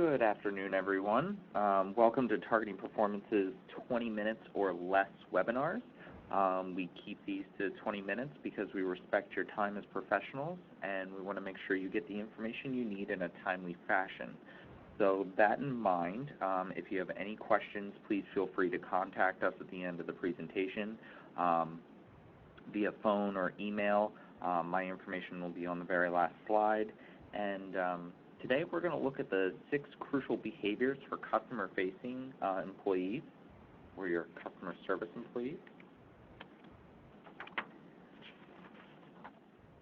Good afternoon, everyone. Welcome to Targeting Performance's 20 minutes or less webinars. We keep these to 20 minutes because we respect your time as professionals, and we want to make sure you get the information you need in a timely fashion. So that in mind, if you have any questions, please feel free to contact us at the end of the presentation via phone or email. My information will be on the very last slide. And today we're going to look at the 6 crucial behaviors for customer-facing employees, or your customer service employees.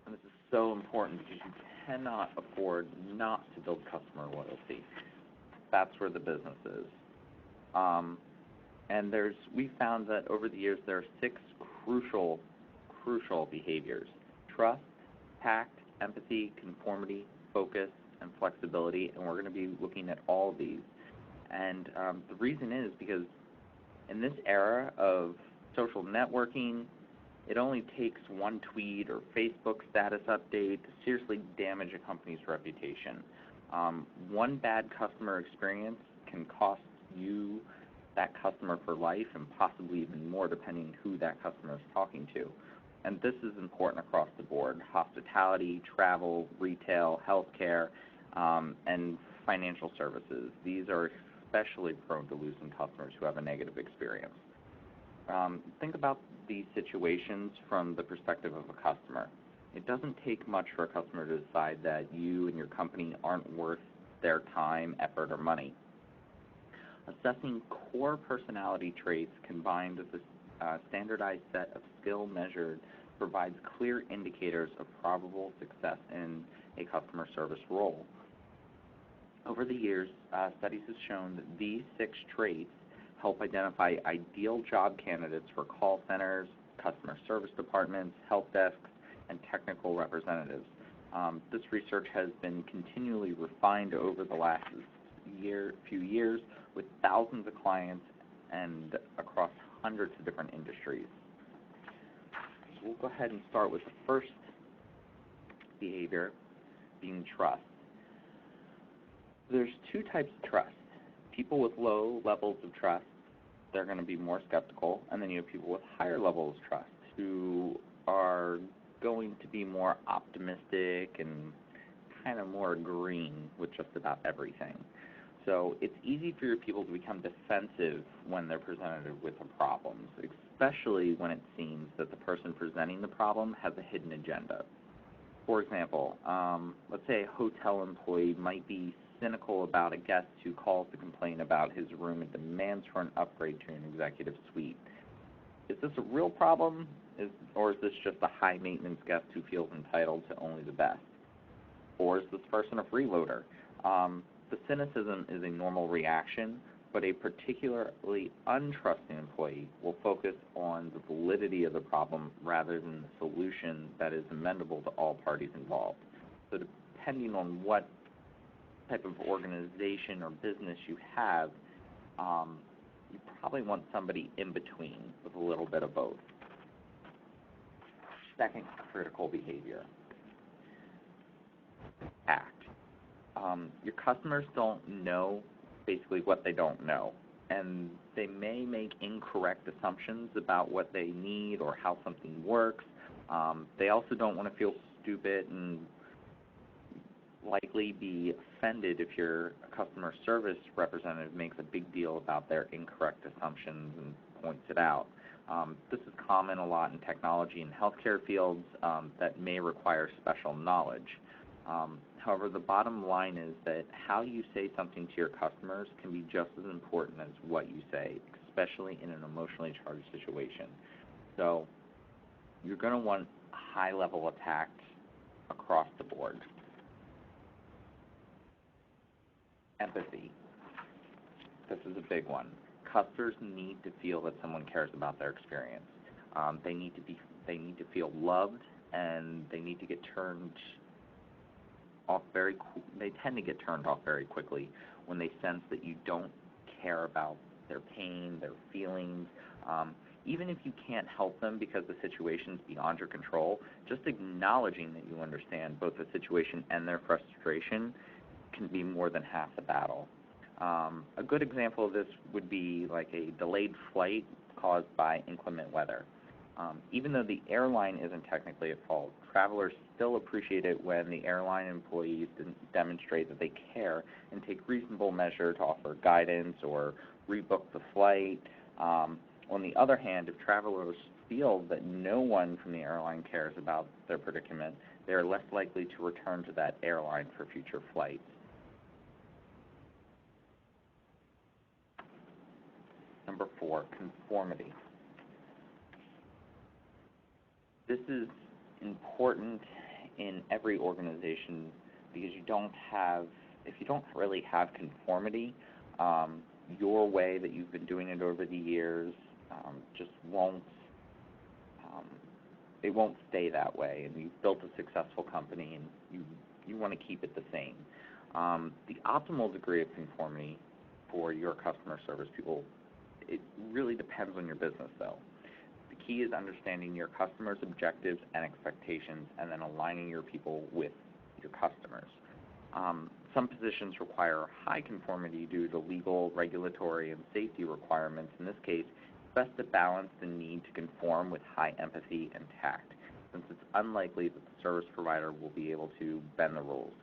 And this is so important because you cannot afford not to build customer loyalty. That's where the business is. And we found that over the years there are 6 crucial behaviors: trust, tact, empathy, conformity, focus, and flexibility, and we're going to be looking at all of these. And the reason is because in this era of social networking, it only takes one tweet or Facebook status update to seriously damage a company's reputation. One bad customer experience can cost you that customer for life, and possibly even more depending who that customer is talking to. And this is important across the board: hospitality, travel, retail, healthcare, and financial services. These are especially prone to losing customers who have a negative experience. Think about these situations from the perspective of a customer. It doesn't take much for a customer to decide that you and your company aren't worth their time, effort, or money. Assessing core personality traits combined with a standardized set of skill measured provides clear indicators of probable success in a customer service role. Over the years, studies have shown that these 6 traits help identify ideal job candidates for call centers, customer service departments, help desks, and technical representatives. This research has been continually refined over the last few years with thousands of clients and across hundreds of different industries. We'll go ahead and start with the first behavior, being trust. There's 2 types of trust. People with low levels of trust, they're going to be more skeptical, and then you have people with higher levels of trust who are going to be more optimistic and kind of more agreeing with just about everything. So it's easy for your people to become defensive when they're presented with a problem, especially when it seems that the person presenting the problem has a hidden agenda. For example, let's say a hotel employee might be cynical about a guest who calls to complain about his room and demands for an upgrade to an executive suite. Is this a real problem, or is this just a high-maintenance guest who feels entitled to only the best? Or is this person a freeloader? The cynicism is a normal reaction, but a particularly untrusting employee will focus on the validity of the problem rather than the solution that is amendable to all parties involved. So depending on what type of organization or business you have, you probably want somebody in between with a little bit of both. Second critical behavior, tact. Your customers don't know basically what they don't know, and they may make incorrect assumptions about what they need or how something works. They also don't want to feel stupid and likely be offended if your customer service representative makes a big deal about their incorrect assumptions and points it out. This is common a lot in technology and healthcare fields that may require special knowledge. However, the bottom line is that how you say something to your customers can be just as important as what you say, especially in an emotionally charged situation. So you're going to want a high level of tact across the board. Empathy. This is a big one. Customers need to feel that someone cares about their experience. They need to feel loved, and they need to get turned off they tend to get turned off very quickly when they sense that you don't care about their pain, their feelings. Even if you can't help them because the situation's beyond your control, just acknowledging that you understand both the situation and their frustration can be more than half the battle. A good example of this would be like a delayed flight caused by inclement weather. Even though the airline isn't technically at fault, travelers still appreciate it when the airline employees demonstrate that they care and take reasonable measure to offer guidance or rebook the flight. On the other hand, if travelers feel that no one from the airline cares about their predicament, they are less likely to return to that airline for future flights. Number 4, conformity. This is important in every organization because if you don't really have conformity, your way that you've been doing it over the years just won't stay that way, and you've built a successful company and you want to keep it the same. The optimal degree of conformity for your customer service people, it really depends on your business though. The key is understanding your customers' objectives and expectations and then aligning your people with your customers. Some positions require high conformity due to legal, regulatory, and safety requirements. In this case, it's best to balance the need to conform with high empathy and tact, since it's unlikely that the service provider will be able to bend the rules.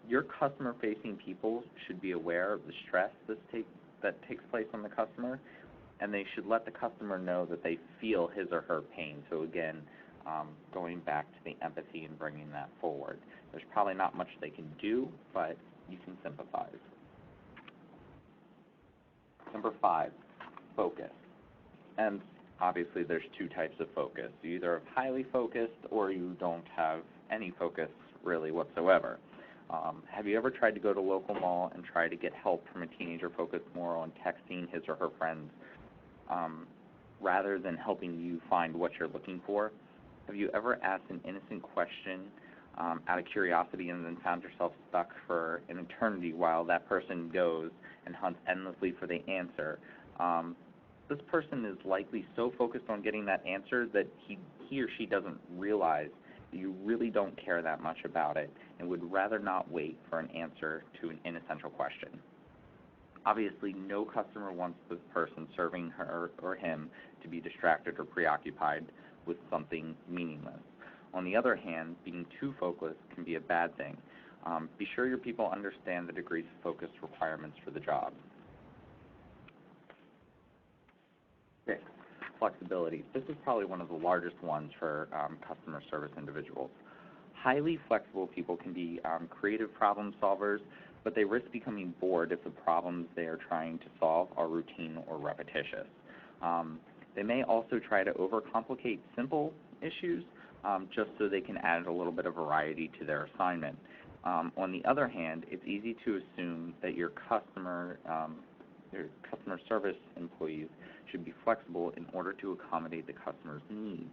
Your customer-facing people should be aware of the stress that takes place on the customer, and they should let the customer know that they feel his or her pain. So again, going back to the empathy and bringing that forward. There's probably not much they can do, but you can sympathize. Number 5, focus. And obviously there's 2 types of focus. You either are highly focused or you don't have any focus really whatsoever. Have you ever tried to go to a local mall and try to get help from a teenager focused more on texting his or her friends rather than helping you find what you're looking for? Have you ever asked an innocent question out of curiosity and then found yourself stuck for an eternity while that person goes and hunts endlessly for the answer? This person is likely so focused on getting that answer that he or she doesn't realize that you really don't care that much about it and would rather not wait for an answer to an inessential question. Obviously, no customer wants the person serving her or him to be distracted or preoccupied with something meaningless. On the other hand, being too focused can be a bad thing. Be sure your people understand the degrees of focus requirements for the job. 6, flexibility. This is probably one of the largest ones for customer service individuals. Highly flexible people can be creative problem solvers, but they risk becoming bored if the problems they are trying to solve are routine or repetitious. They may also try to overcomplicate simple issues just so they can add a little bit of variety to their assignment. On the other hand, it's easy to assume that your customer service employees should be flexible in order to accommodate the customer's needs,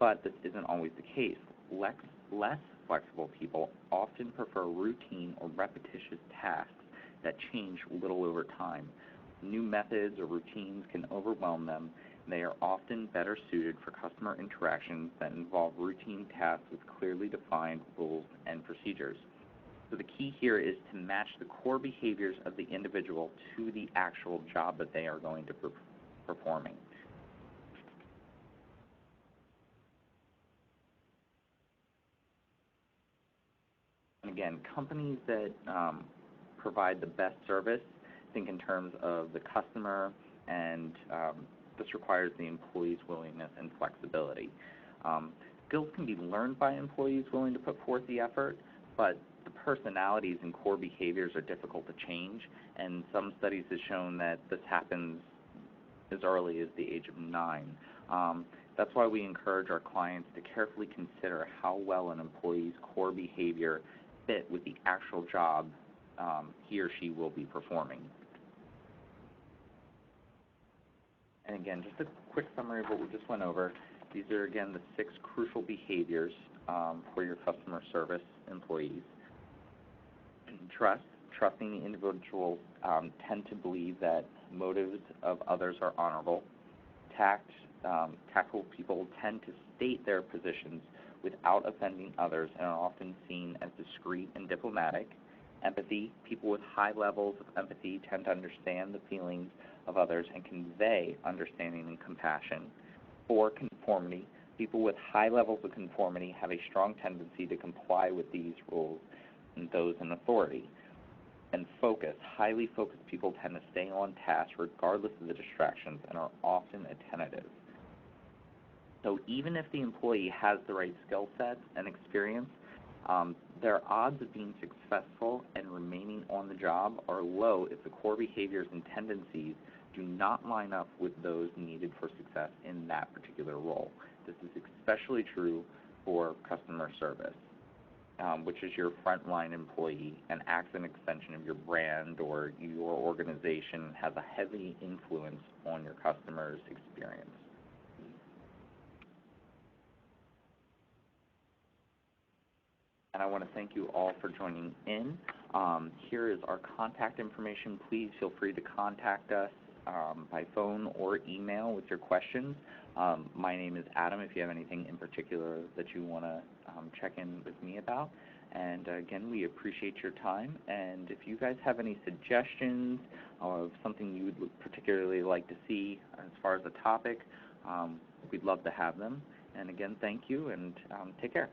but this isn't always the case. Less flexible people often prefer routine or repetitious tasks that change little over time. New methods or routines can overwhelm them, and they are often better suited for customer interactions that involve routine tasks with clearly defined rules and procedures. So the key here is to match the core behaviors of the individual to the actual job that they are going to be performing. And again, companies that provide the best service think in terms of the customer, and this requires the employee's willingness and flexibility. Skills can be learned by employees willing to put forth the effort, but the personalities and core behaviors are difficult to change, and some studies have shown that this happens as early as the age of 9. That's why we encourage our clients to carefully consider how well an employee's core behavior fit with the actual job he or she will be performing. And again, just a quick summary of what we just went over. These are, again, the 6 crucial behaviors for your customer service employees. Trusting the individuals tend to believe that motives of others are honorable. Tactful people tend to state their positions without offending others and are often seen as discreet and diplomatic. Empathy. People with high levels of empathy tend to understand the feelings of others and convey understanding and compassion. 4, conformity. People with high levels of conformity have a strong tendency to comply with these rules and those in authority. And focus. Highly focused people tend to stay on task regardless of the distractions and are often attentive. So even if the employee has the right skill sets and experience, their odds of being successful and remaining on the job are low if the core behaviors and tendencies do not line up with those needed for success in that particular role. This is especially true for customer service, which is your frontline employee and acts an extension of your brand or your organization, has a heavy influence on your customers' experience. And I want to thank you all for joining in. Here is our contact information. Please feel free to contact us by phone or email with your questions. My name is Adam, if you have anything in particular that you want to check in with me about. And again, we appreciate your time. And if you guys have any suggestions of something you would particularly like to see as far as a topic, we'd love to have them. And again, thank you, and take care.